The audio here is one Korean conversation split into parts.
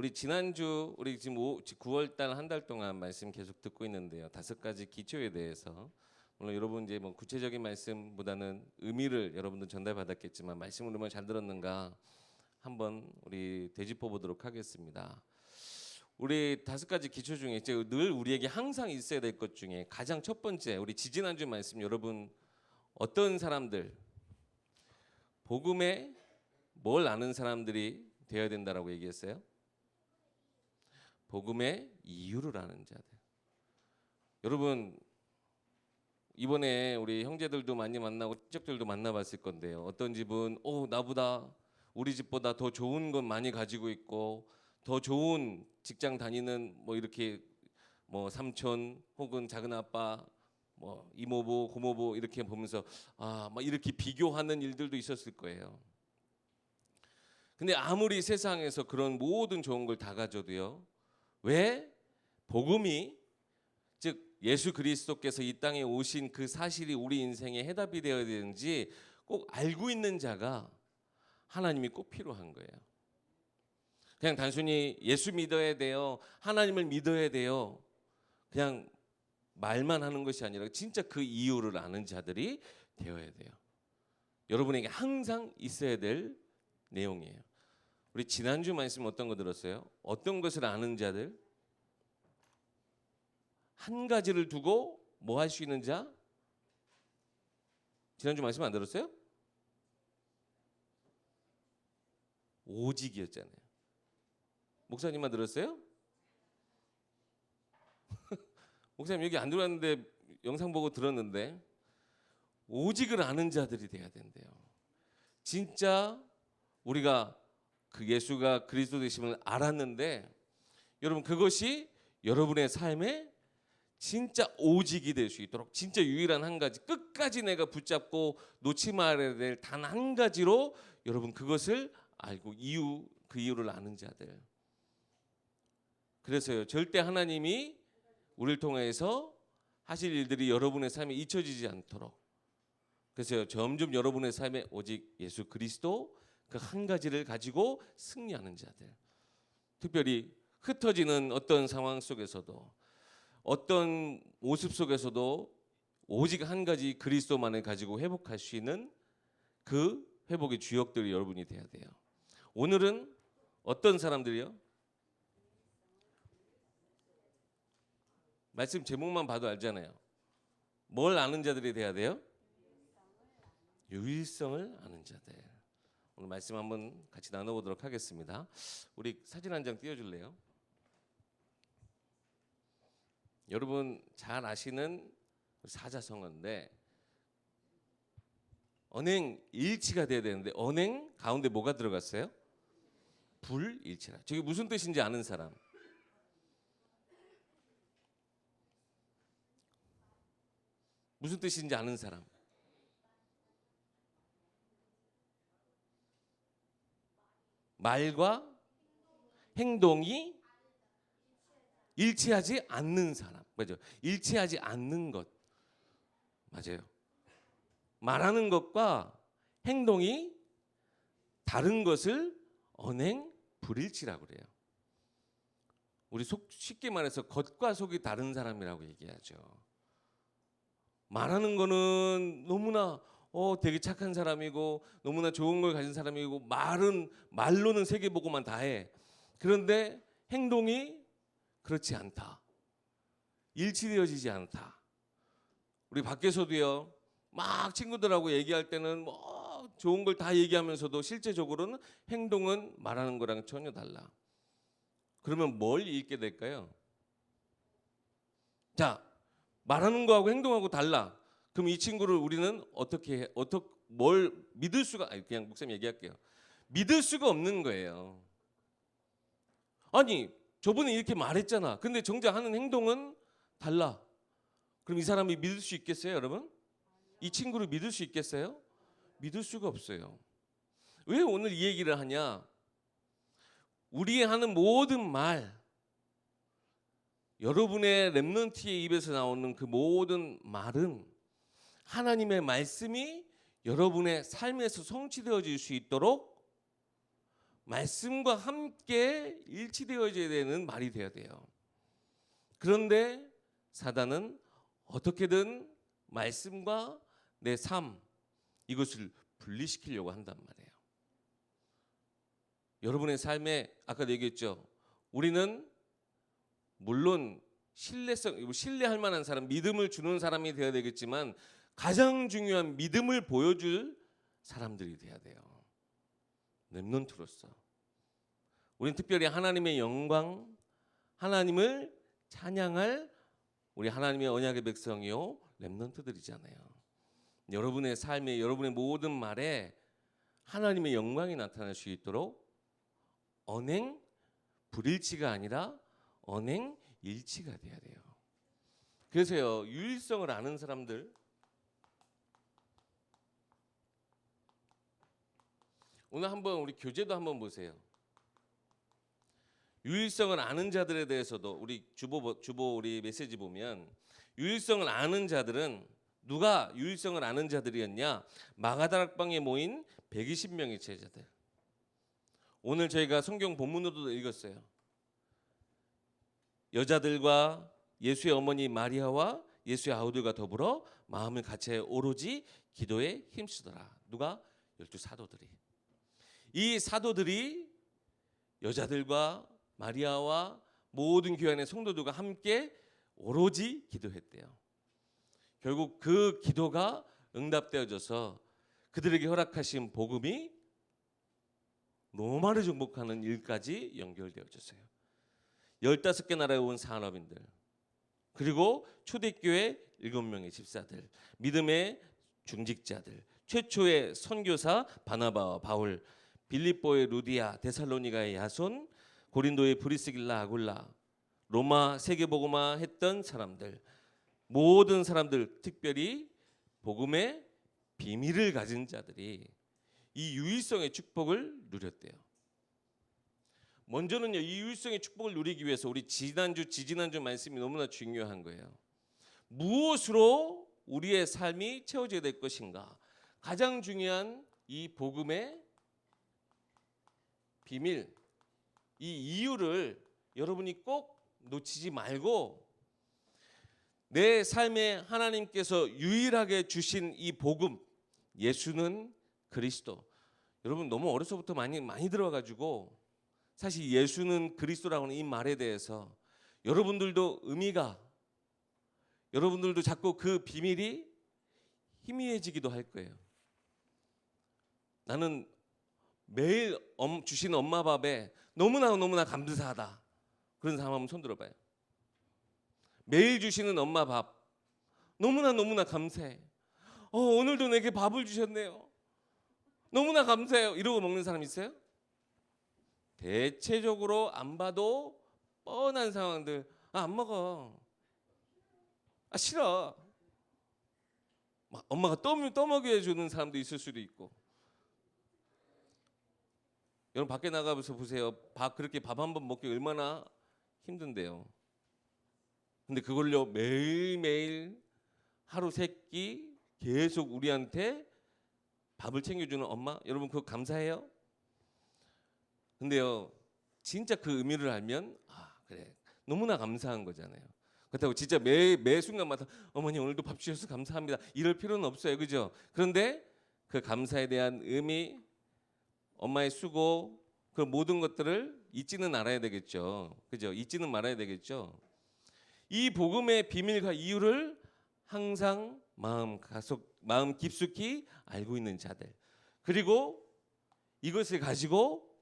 우리 지난주 우리 지금 9월달 한 달 동안 말씀 계속 듣고 있는데요. 5가지 기초에 대해서 물론 여러분 이제 뭐 구체적인 말씀보다는 의미를 여러분들 전달받았겠지만 말씀을 얼마나 잘 들었는가 한번 우리 되짚어 보도록 하겠습니다. 우리 5가지 기초 중에 이제 늘 우리에게 항상 있어야 될 것 중에 가장 첫 번째 우리 지지난주 말씀 여러분 어떤 사람들 복음에 뭘 아는 사람들이 되어야 된다라고 얘기했어요? 복음의 이유를 아는 자들. 여러분 이번에 우리 형제들도 많이 만나고 친척들도 만나봤을 건데요. 어떤 집은 나보다 우리 집보다 더 좋은 건 많이 가지고 있고 더 좋은 직장 다니는 뭐 이렇게 뭐 삼촌 혹은 작은 아빠 뭐 이모부 고모부 이렇게 보면서 막 이렇게 비교하는 일들도 있었을 거예요. 근데 아무리 세상에서 그런 모든 좋은 걸 다 가져도요. 왜 복음이 즉 예수 그리스도께서 이 땅에 오신 그 사실이 우리 인생의 해답이 되어야 되는지 꼭 알고 있는 자가 하나님이 꼭 필요한 거예요. 그냥 단순히 예수 믿어야 돼요. 하나님을 믿어야 돼요. 그냥 말만 하는 것이 아니라 진짜 그 이유를 아는 자들이 되어야 돼요. 여러분에게 항상 있어야 될 내용이에요. 우리 지난주 말씀 어떤 거 들었어요? 어떤 것을 아는 자들? 한 가지를 두고 뭐 할 수 있는 자? 지난주 말씀 안 들었어요? 오직이었잖아요. 목사님만 들었어요? 목사님 여기 안 들어왔는데 영상 보고 들었는데 오직을 아는 자들이 돼야 된대요. 진짜 우리가 그 예수가 그리스도 되심을 알았는데 여러분 그것이 여러분의 삶에 진짜 오직이 될 수 있도록 진짜 유일한 한 가지 끝까지 내가 붙잡고 놓지 말아야 될 단 한 가지로 여러분 그것을 알고 그 이유를 아는 자들. 그래서요 절대 하나님이 우리를 통해서 하실 일들이 여러분의 삶에 잊혀지지 않도록 그래서 점점 여러분의 삶에 오직 예수 그리스도 그 한 가지를 가지고 승리하는 자들. 특별히 흩어지는 어떤 상황 속에서도 어떤 모습 속에서도 오직 한 가지 그리스도만을 가지고 회복할 수 있는 그 회복의 주역들이 여러분이 돼야 돼요. 오늘은 어떤 사람들이요? 말씀 제목만 봐도 알잖아요. 뭘 아는 자들이 돼야 돼요? 유일성을 아는 자들. 오늘 말씀 한번 같이 나눠보도록 하겠습니다. 우리 사진 한 장 띄워줄래요? 여러분 잘 아시는 사자성어인데 언행 일치가 돼야 되는데 언행 가운데 뭐가 들어갔어요? 불일치라. 저게 무슨 뜻인지 아는 사람? 무슨 뜻인지 아는 사람? 말과 행동이 일치하지 않는 사람. 맞죠? 일치하지 않는 것. 맞아요. 말하는 것과 행동이 다른 것을 언행 불일치라고 그래요. 우리 쉽게 말해서 겉과 속이 다른 사람이라고 얘기하죠. 말하는 거는 너무나 되게 착한 사람이고 너무나 좋은 걸 가진 사람이고 말로는 세계보고만 다 해. 그런데 행동이 그렇지 않다. 일치되어지지 않다. 우리 밖에서도요. 막 친구들하고 얘기할 때는 뭐 좋은 걸 다 얘기하면서도 실제적으로는 행동은 말하는 거랑 전혀 달라. 그러면 뭘 읽게 될까요? 자, 말하는 거하고 행동하고 달라. 그럼 이 친구를 우리는 뭘 믿을 수가 그냥 목사님 얘기할게요. 믿을 수가 없는 거예요. 아니 저번에 이렇게 말했잖아. 근데 정작 하는 행동은 달라. 그럼 이 사람이 믿을 수 있겠어요, 여러분? 이 친구를 믿을 수 있겠어요? 믿을 수가 없어요. 왜 오늘 이 얘기를 하냐? 우리 하는 모든 말, 여러분의 렘넌트의 입에서 나오는 그 모든 말은 하나님의 말씀이 여러분의 삶에서 성취되어질 수 있도록 말씀과 함께 일치되어져야 되는 말이 되어야 돼요. 그런데 사단은 어떻게든 말씀과 내 삶 이것을 분리시키려고 한단 말이에요. 여러분의 삶에 아까도 얘기했죠. 우리는 물론 신뢰할 만한 사람, 믿음을 주는 사람이 되어야 되겠지만 가장 중요한 믿음을 보여줄 사람들이 돼야 돼요. 렘넌트로서. 우리는 특별히 하나님의 영광, 하나님을 찬양할 우리 하나님의 언약의 백성이요 렘넌트들이잖아요. 여러분의 삶에, 여러분의 모든 말에 하나님의 영광이 나타날 수 있도록 언행 불일치가 아니라 언행 일치가 돼야 돼요. 그래서요, 유일성을 아는 사람들, 오늘 한번 우리 교재도 한번 보세요. 유일성을 아는 자들에 대해서도 우리 주보 우리 메시지 보면 유일성을 아는 자들은 누가 유일성을 아는 자들이었냐? 마가다락방에 모인 120명의 제자들. 오늘 저희가 성경 본문으로도 읽었어요. 여자들과 예수의 어머니 마리아와 예수의 아우들과 더불어 마음을 같이 오로지 기도에 힘쓰더라. 누가? 12 사도들이. 이 사도들이 여자들과 마리아와 모든 교회 안의 성도들과 함께 오로지 기도했대요. 결국 그 기도가 응답되어져서 그들에게 허락하신 복음이 로마를 정복하는 일까지 연결되어졌어요. 15개 나라에 온 산업인들, 그리고 초대교회 7명의 집사들, 믿음의 중직자들, 최초의 선교사 바나바와 바울, 빌립보의 루디아, 데살로니가의 야손, 고린도의 브리스길라 아굴라, 로마 세계복음화 했던 사람들, 모든 사람들, 특별히 복음의 비밀을 가진 자들이 이 유일성의 축복을 누렸대요. 먼저는요, 이 유일성의 축복을 누리기 위해서 우리 지지난주 말씀이 너무나 중요한 거예요. 무엇으로 우리의 삶이 채워져야 될 것인가? 가장 중요한 이 복음의 비밀, 이 이유를 여러분이 꼭 놓치지 말고, 내 삶에 하나님께서 유일하게 주신 이 복음, 예수는 그리스도. 여러분 너무 어려서부터 많이 들어가지고 사실 예수는 그리스도라고 하는 이 말에 대해서 여러분들도 여러분들도 자꾸 그 비밀이 희미해지기도 할 거예요. 나는 매일 주시는 엄마 밥에 너무나 감사하다. 그런 사람 한번 손 들어봐요. 매일 주시는 엄마 밥 너무나 감사해. 오늘도 내게 밥을 주셨네요. 너무나 감사해요. 이러고 먹는 사람 있어요? 대체적으로 안 봐도 뻔한 상황들, 안 먹어. 싫어. 막 엄마가 떠먹여 주는 사람도 있을 수도 있고. 여러분 밖에 나가서 보세요. 그렇게 밥 한 번 먹기 얼마나 힘든데요. 근데 그걸요 매일매일 하루 세 끼 계속 우리한테 밥을 챙겨주는 엄마, 여러분 그거 감사해요? 근데요 진짜 그 의미를 알면 그래 너무나 감사한 거잖아요. 그렇다고 진짜 매 순간마다 어머니 오늘도 밥 주셔서 감사합니다 이럴 필요는 없어요, 그죠? 그런데 그 감사에 대한 의미, 엄마의 수고, 그 모든 것들을 잊지는 말아야 되겠죠, 그죠? 잊지는 말아야 되겠죠. 이 복음의 비밀과 이유를 항상 마음 깊숙이 알고 있는 자들, 그리고 이것을 가지고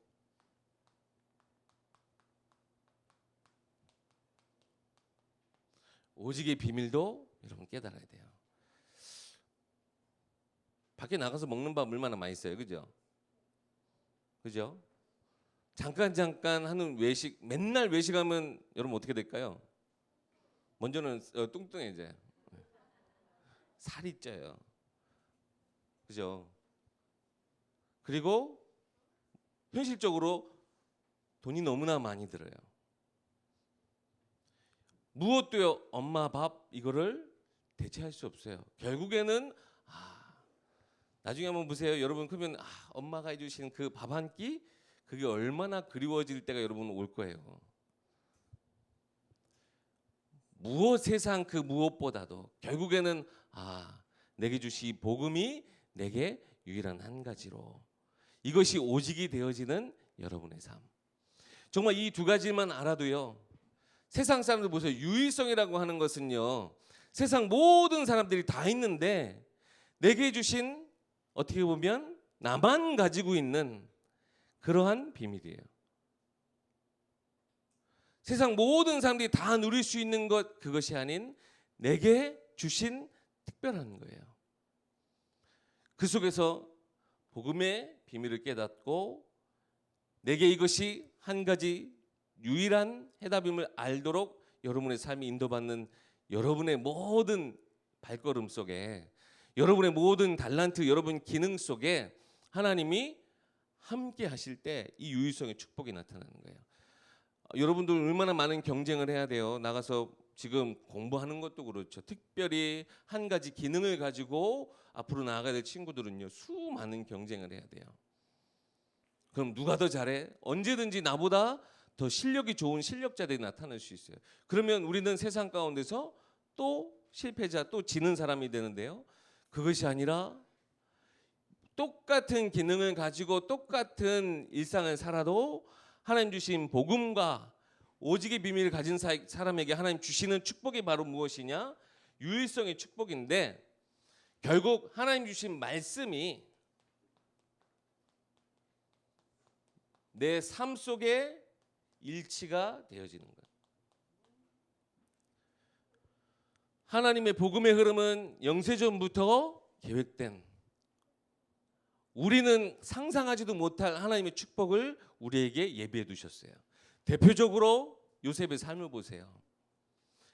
오직의 비밀도 여러분 깨달아야 돼요. 밖에 나가서 먹는 밥 얼마나 맛있어요, 그죠? 그죠? 잠깐 하는 외식, 맨날 외식하면 여러분 어떻게 될까요? 먼저는 뚱뚱해져요. 살이 쪄요. 그죠? 그리고 현실적으로 돈이 너무나 많이 들어요. 무엇도요 엄마 밥 이거를 대체할 수 없어요. 결국에는 나중에 한번 보세요. 여러분 그러면 엄마가 해주시는 그 밥 한 끼, 그게 얼마나 그리워질 때가 여러분 올 거예요. 세상 그 무엇보다도 결국에는 내게 주시 복음이 내게 유일한 한 가지로, 이것이 오직이 되어지는 여러분의 삶. 정말 이 두 가지만 알아도요, 세상 사람들 보세요. 유일성이라고 하는 것은요, 세상 모든 사람들이 다 있는데 내게 주신, 어떻게 보면 나만 가지고 있는 그러한 비밀이에요. 세상 모든 사람들이 다 누릴 수 있는 것, 그것이 아닌 내게 주신 특별한 거예요. 그 속에서 복음의 비밀을 깨닫고 내게 이것이 한 가지 유일한 해답임을 알도록 여러분의 삶이 인도받는 여러분의 모든 발걸음 속에, 여러분의 모든 달란트, 여러분 기능 속에 하나님이 함께 하실 때 이 유일성의 축복이 나타나는 거예요. 여러분들 얼마나 많은 경쟁을 해야 돼요. 나가서 지금 공부하는 것도 그렇죠. 특별히 한 가지 기능을 가지고 앞으로 나아가야 될 친구들은요, 수많은 경쟁을 해야 돼요. 그럼 누가 더 잘해? 언제든지 나보다 더 실력이 좋은 실력자들이 나타날 수 있어요. 그러면 우리는 세상 가운데서 또 실패자, 또 지는 사람이 되는데요. 그것이 아니라 똑같은 기능을 가지고 똑같은 일상을 살아도 하나님 주신 복음과 오직의 비밀을 가진 사람에게 하나님 주시는 축복이 바로 무엇이냐? 유일성의 축복인데, 결국 하나님 주신 말씀이 내 삶 속에 일치가 되어지는 거예요. 하나님의 복음의 흐름은 영세전부터 계획된, 우리는 상상하지도 못할 하나님의 축복을 우리에게 예비해 두셨어요. 대표적으로 요셉의 삶을 보세요.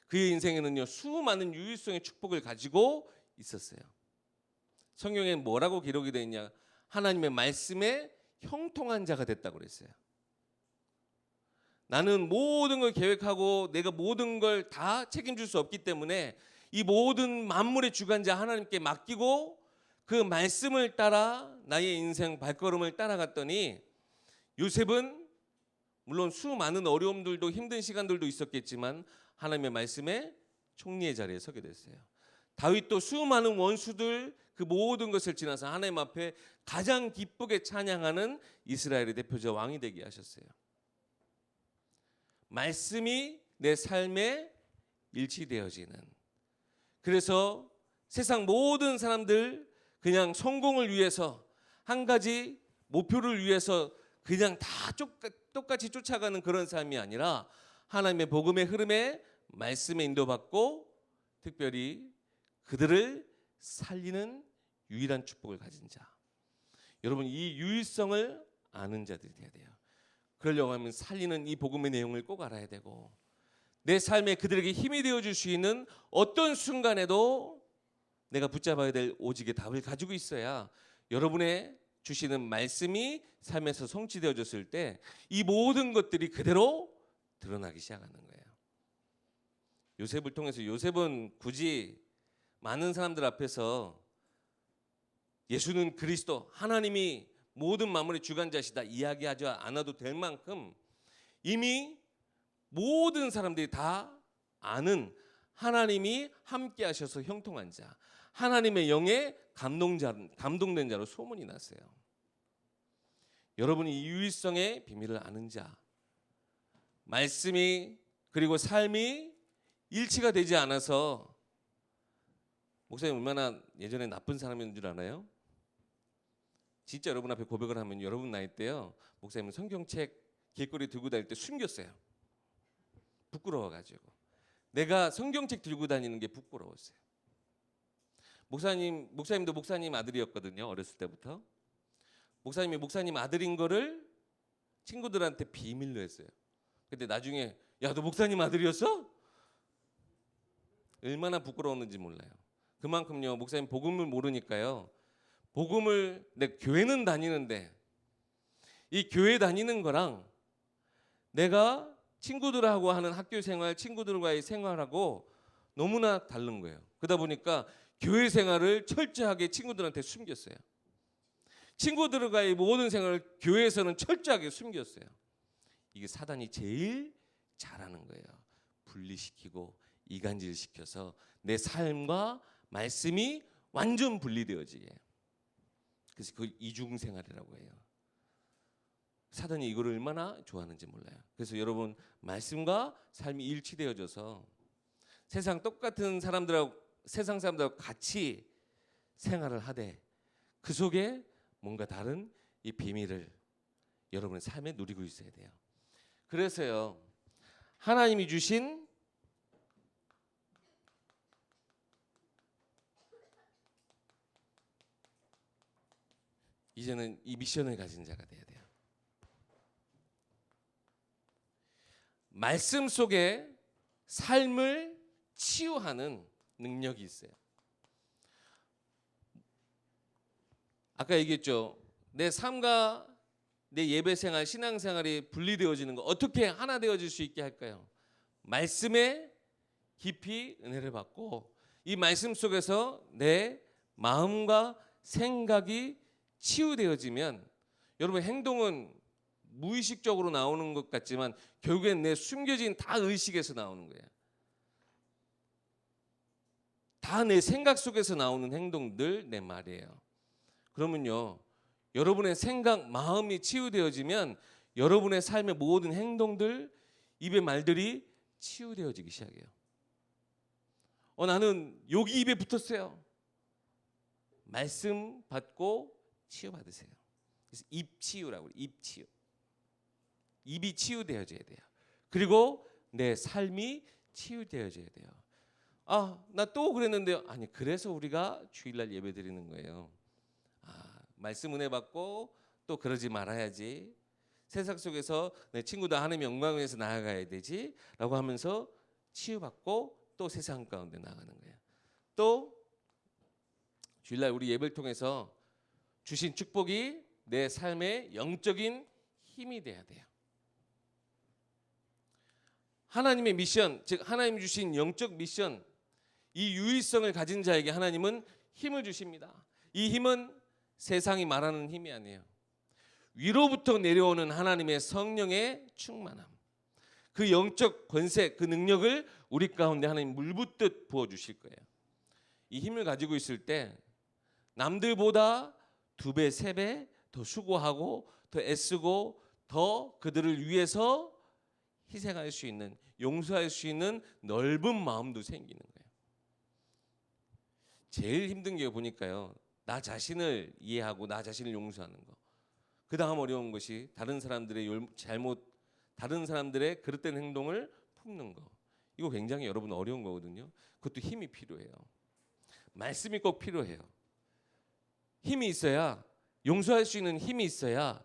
그의 인생에는요, 수많은 유일성의 축복을 가지고 있었어요. 성경에는 뭐라고 기록이 되어 있냐? 하나님의 말씀에 형통한 자가 됐다고 그랬어요. 나는 모든 걸 계획하고 내가 모든 걸 다 책임질 수 없기 때문에 이 모든 만물의 주관자 하나님께 맡기고 그 말씀을 따라 나의 인생 발걸음을 따라갔더니, 요셉은 물론 수많은 어려움들도 힘든 시간들도 있었겠지만 하나님의 말씀에 총리의 자리에 서게 됐어요. 다윗도 수많은 원수들, 그 모든 것을 지나서 하나님 앞에 가장 기쁘게 찬양하는 이스라엘의 대표자 왕이 되게 하셨어요. 말씀이 내 삶에 일치되어지는, 그래서 세상 모든 사람들 그냥 성공을 위해서, 한 가지 목표를 위해서 그냥 다 똑같이 쫓아가는 그런 삶이 아니라 하나님의 복음의 흐름에 말씀에 인도받고 특별히 그들을 살리는 유일한 축복을 가진 자. 여러분, 이 유일성을 아는 자들이 돼야 돼요. 그러려고 하면 살리는 이 복음의 내용을 꼭 알아야 되고, 내 삶에 그들에게 힘이 되어줄 수 있는 어떤 순간에도 내가 붙잡아야 될 오직의 답을 가지고 있어야 여러분의 주시는 말씀이 삶에서 성취되어졌을 때 이 모든 것들이 그대로 드러나기 시작하는 거예요. 요셉을 통해서, 요셉은 굳이 많은 사람들 앞에서 예수는 그리스도, 하나님이 모든 만물의 주관자시다 이야기하지 않아도 될 만큼 이미 모든 사람들이 다 아는 하나님이 함께 하셔서 형통한 자, 하나님의 영에 감동된 자로 소문이 났어요. 여러분이 이 유일성의 비밀을 아는 자, 말씀이 그리고 삶이 일치가 되지 않아서, 목사님 얼마나 예전에 나쁜 사람인 줄 아나요? 진짜 여러분 앞에 고백을 하면 여러분 나이 때요, 목사님은 성경책 길거리 들고 다닐 때 숨겼어요. 부끄러워가지고. 내가 성경책 들고 다니는 게 부끄러웠어요. 목사님도 목사님 아들이었거든요. 어렸을 때부터. 목사님이 목사님 아들인 거를 친구들한테 비밀로 했어요. 근데 나중에, 야, 너 목사님 아들이었어? 얼마나 부끄러웠는지 몰라요. 그만큼요, 목사님 복음을 모르니까요, 내 교회는 다니는데 이 교회 다니는 거랑 내가 친구들하고 하는 학교 생활, 친구들과의 생활하고 너무나 다른 거예요. 그러다 보니까 교회 생활을 철저하게 친구들한테 숨겼어요. 친구들과의 모든 생활을 교회에서는 철저하게 숨겼어요. 이게 사단이 제일 잘하는 거예요. 분리시키고 이간질시켜서 내 삶과 말씀이 완전 분리되어지게. 그래서 그걸 이중생활이라고 해요. 사단이 이걸 얼마나 좋아하는지 몰라요. 그래서 여러분, 말씀과 삶이 일치되어져서 세상 똑같은 사람들하고, 세상 사람들하고 같이 생활을 하되 그 속에 뭔가 다른 이 비밀을 여러분의 삶에 누리고 있어야 돼요. 그래서요, 하나님이 주신 이제는 이 미션을 가진 자가 돼야 돼요. 말씀 속에 삶을 치유하는 능력이 있어요. 아까 얘기했죠. 내 삶과 내 예배 생활, 신앙 생활이 분리되어지는 거 어떻게 하나 되어질 수 있게 할까요? 말씀에 깊이 은혜를 받고 이 말씀 속에서 내 마음과 생각이 치유되어지면 여러분, 행동은 무의식적으로 나오는 것 같지만 결국엔 내 숨겨진 다 의식에서 나오는 거예요. 다 내 생각 속에서 나오는 행동들, 내 말이에요. 그러면요, 여러분의 생각, 마음이 치유되어지면 여러분의 삶의 모든 행동들, 입의 말들이 치유되어지기 시작해요. 나는 욕이 입에 붙었어요. 말씀 받고 치유받으세요. 그래서 입 치유라고 해요. 입 치유. 입이 치유되어져야 돼요. 그리고 내 삶이 치유되어져야 돼요. 나 또 그랬는데요. 아니, 그래서 우리가 주일날 예배 드리는 거예요. 말씀 은혜 받고 또 그러지 말아야지. 세상 속에서 내 친구도 하나님의 영광을 위해서 나아가야 되지 라고 하면서 치유받고 또 세상 가운데 나가는 거예요. 또 주일날 우리 예배를 통해서 주신 축복이 내 삶의 영적인 힘이 돼야 돼요. 하나님의 미션, 즉 하나님 주신 영적 미션, 이 유일성을 가진 자에게 하나님은 힘을 주십니다. 이 힘은 세상이 말하는 힘이 아니에요. 위로부터 내려오는 하나님의 성령의 충만함, 그 영적 권세, 그 능력을 우리 가운데 하나님 물붓듯 부어주실 거예요. 이 힘을 가지고 있을 때 남들보다 2배, 3배 더 수고하고 더 애쓰고 더 그들을 위해서 희생할 수 있는, 용서할 수 있는 넓은 마음도 생기는 거예요. 제일 힘든 게 보니까요, 나 자신을 이해하고 나 자신을 용서하는 거. 그 다음 어려운 것이 다른 사람들의 다른 사람들의 그릇된 행동을 품는 거. 이거 굉장히 여러분 어려운 거거든요. 그것도 힘이 필요해요. 말씀이 꼭 필요해요. 힘이 있어야, 용서할 수 있는 힘이 있어야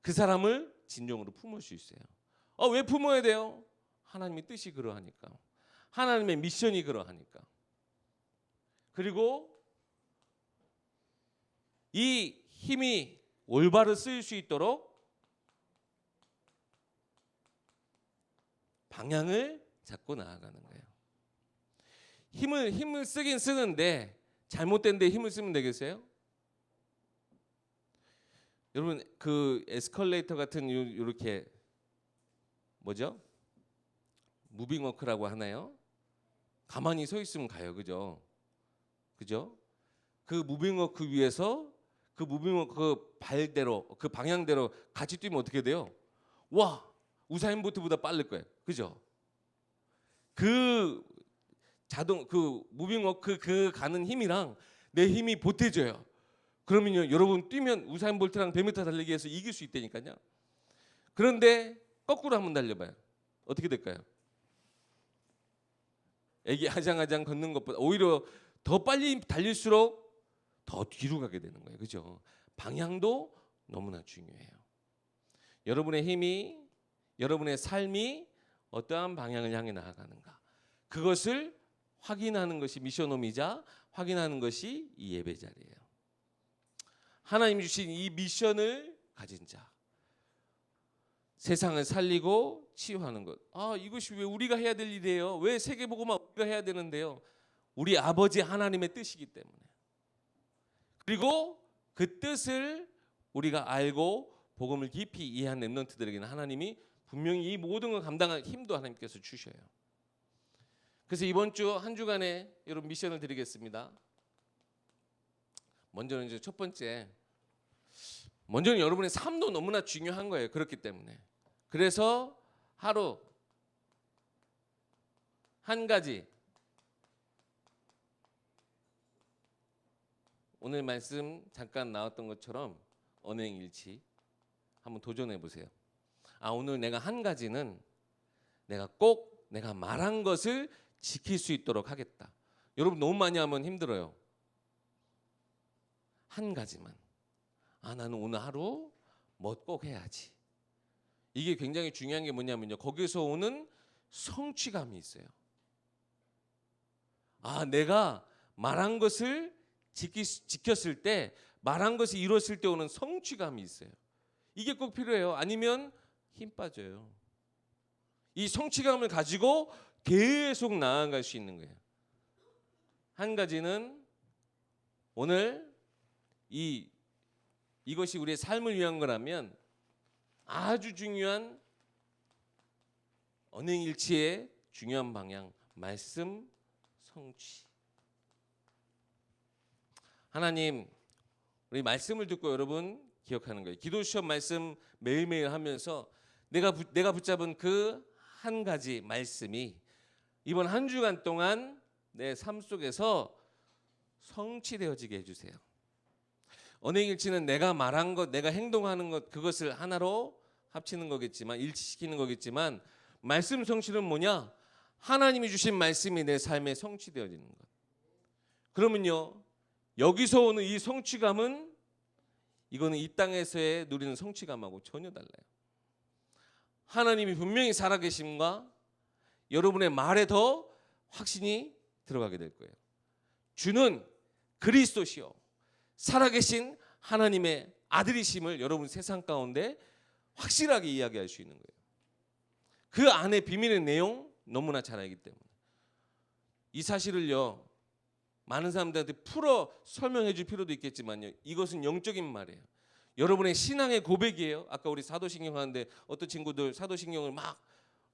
그 사람을 진정으로 품을 수 있어요. 왜 품어야 돼요? 하나님의 뜻이 그러하니까. 하나님의 미션이 그러하니까. 그리고 이 힘이 올바로 쓰일 수 있도록 방향을 잡고 나아가는 거예요. 힘을 쓰긴 쓰는데 잘못된 데 힘을 쓰면 되겠어요? 여러분, 그 에스컬레이터 같은 이렇게 뭐죠? 무빙워크라고 하나요? 가만히 서 있으면 가요. 그죠? 그 무빙워크 위에서 그 무빙워크 그 발대로, 그 방향대로 같이 뛰면 어떻게 돼요? 와, 우사인 볼트보다 빠를 거예요. 그죠? 그 무빙워크 그 가는 힘이랑 내 힘이 보태져요. 그러면요, 여러분 뛰면 우사인 볼트랑 100m 달리기에서 이길 수 있다니까요. 그런데 거꾸로 한번 달려봐요. 어떻게 될까요? 애기 아장아장 걷는 것보다 오히려 더 빨리 달릴수록 더 뒤로 가게 되는 거예요. 그죠? 방향도 너무나 중요해요. 여러분의 힘이, 여러분의 삶이 어떠한 방향을 향해 나아가는가, 그것을 확인하는 것이 미션홈이자 확인하는 것이 이 예배 자리예요. 하나님 주신 이 미션을 가진 자, 세상을 살리고 치유하는 것. 이것이 왜 우리가 해야 될 일이에요? 왜 세계복음화 우리가 해야 되는데요? 우리 아버지 하나님의 뜻이기 때문에. 그리고 그 뜻을 우리가 알고 복음을 깊이 이해한 렘넌트들에게는 하나님이 분명히 이 모든 걸 감당할 힘도 하나님께서 주셔요. 그래서 이번 주 한 주간에 여러분 미션을 드리겠습니다. 먼저는 이제 첫 번째, 먼저는 여러분의 삶도 너무나 중요한 거예요. 그렇기 때문에. 그래서 하루 한 가지, 오늘 말씀 잠깐 나왔던 것처럼 언행일치 한번 도전해 보세요. 오늘 내가 한 가지는 내가 꼭 내가 말한 것을 지킬 수 있도록 하겠다. 여러분 너무 많이 하면 힘들어요. 한 가지만. 나는 오늘 하루 뭐 꼭 해야지. 이게 굉장히 중요한 게 뭐냐면요. 거기서 오는 성취감이 있어요. 내가 말한 것을 지켰을 때, 말한 것이 이뤘을 때 오는 성취감이 있어요. 이게 꼭 필요해요. 아니면 힘 빠져요. 이 성취감을 가지고 계속 나아갈 수 있는 거예요. 한 가지는 오늘 이것이 우리의 삶을 위한 거라면 아주 중요한 언행일치의 중요한 방향, 말씀 성취. 하나님, 우리 말씀을 듣고 여러분 기억하는 거예요. 기도 시험 말씀 매일매일 하면서 내가 붙잡은 그 한 가지 말씀이 이번 한 주간 동안 내 삶 속에서 성취되어지게 해주세요. 언행일치는 내가 말한 것, 내가 행동하는 것, 그것을 하나로 합치는 거겠지만, 일치시키는 거겠지만, 말씀 성취는 뭐냐? 하나님이 주신 말씀이 내 삶에 성취되어지는 것. 그러면요, 여기서 오는 이 성취감은 이거는 이 땅에서의 누리는 성취감하고 전혀 달라요. 하나님이 분명히 살아계심과 여러분의 말에 더 확신이 들어가게 될 거예요. 주는 그리스도시요 살아계신 하나님의 아들이심을 여러분 세상 가운데 확실하게 이야기할 수 있는 거예요. 그 안에 비밀의 내용 너무나 잘 알기 때문에 이 사실을요 많은 사람들한테 풀어 설명해 줄 필요도 있겠지만요, 이것은 영적인 말이에요. 여러분의 신앙의 고백이에요. 아까 우리 사도신경 하는데 어떤 친구들 사도신경을 막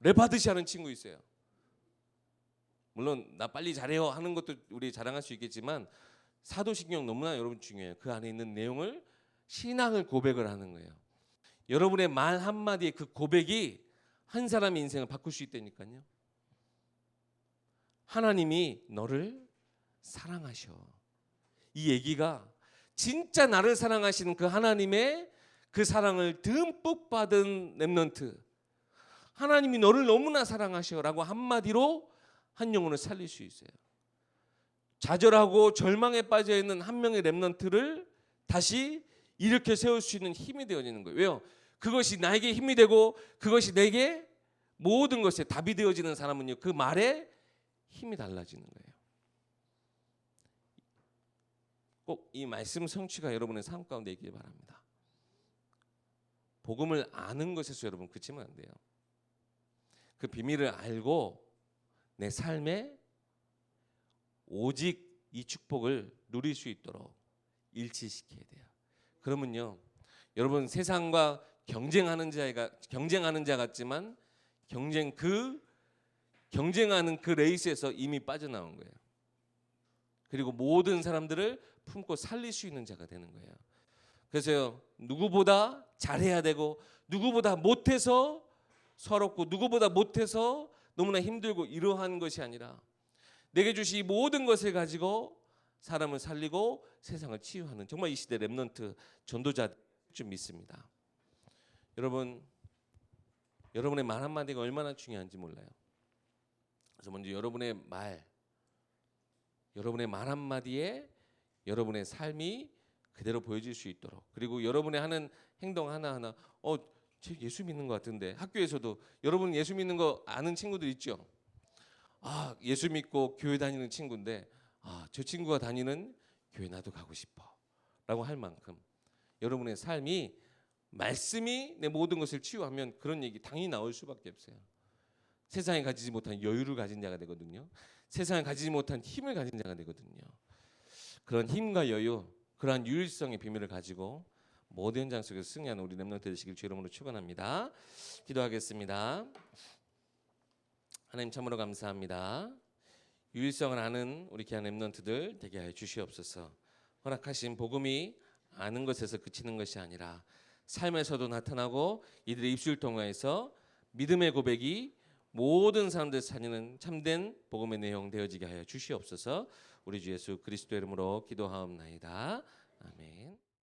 랩하듯이 하는 친구 있어요. 물론 나 빨리 잘해요 하는 것도 우리 자랑할 수 있겠지만 사도신경 너무나 여러분 중요해요. 그 안에 있는 내용을 신앙을 고백을 하는 거예요. 여러분의 말 한마디의 그 고백이 한 사람의 인생을 바꿀 수 있다니까요. 하나님이 너를 사랑하셔. 이 얘기가 진짜 나를 사랑하시는 그 하나님의 그 사랑을 듬뿍 받은 렘넌트, 하나님이 너를 너무나 사랑하셔라고 한마디로 한 영혼을 살릴 수 있어요. 좌절하고 절망에 빠져 있는 한 명의 렘넌트를 다시 일으켜 세울 수 있는 힘이 되어지는 거예요. 왜요? 그것이 나에게 힘이 되고 그것이 내게 모든 것에 답이 되어지는 사람은요, 그 말에 힘이 달라지는 거예요. 꼭 이 말씀 성취가 여러분의 삶 가운데 있길 바랍니다. 복음을 아는 것에서 여러분 그치면 안 돼요. 그 비밀을 알고 내 삶에 오직 이 축복을 누릴 수 있도록 일치시켜야 돼요. 그러면요, 여러분 세상과 경쟁하는 자 같지만 경쟁하는 그 레이스에서 이미 빠져나온 거예요. 그리고 모든 사람들을 품고 살릴 수 있는 자가 되는 거예요. 그래서 누구보다 잘해야 되고 누구보다 못해서 서럽고 누구보다 못해서 너무나 힘들고 이러한 것이 아니라 내게 주신 이 모든 것을 가지고 사람을 살리고 세상을 치유하는 정말 이 시대 렘넌트 전도자 좀 믿습니다. 여러분, 여러분의 말 한마디가 얼마나 중요한지 몰라요. 그래서 먼저 여러분의 말 한마디에 여러분의 삶이 그대로 보여질 수 있도록, 그리고 여러분의 하는 행동 하나하나 쟤 예수 믿는 것 같은데, 학교에서도 여러분 예수 믿는 거 아는 친구들 있죠? 예수 믿고 교회 다니는 친구인데 저 친구가 다니는 교회 나도 가고 싶어 라고 할 만큼 여러분의 삶이 말씀이 내 모든 것을 치유하면 그런 얘기 당연히 나올 수밖에 없어요. 세상에 가지지 못한 여유를 가진 자가 되거든요. 세상에 가지지 못한 힘을 가진 자가 되거든요. 그런 힘과 여유, 그러한 유일성의 비밀을 가지고 모든 현장 속에서 승리하는 우리 렘넌트 되시길 주 이름으로 축원합니다. 기도하겠습니다. 하나님 참으로 감사합니다. 유일성을 아는 우리 귀한 렘넌트들 되게 하여 주시옵소서. 허락하신 복음이 아는 것에서 그치는 것이 아니라 삶에서도 나타나고 이들의 입술 통하여서 믿음의 고백이 모든 사람들 살리는 참된 복음의 내용 되어지게 하여 주시옵소서. 우리 주 예수 그리스도 이름으로 기도하옵나이다. 아멘.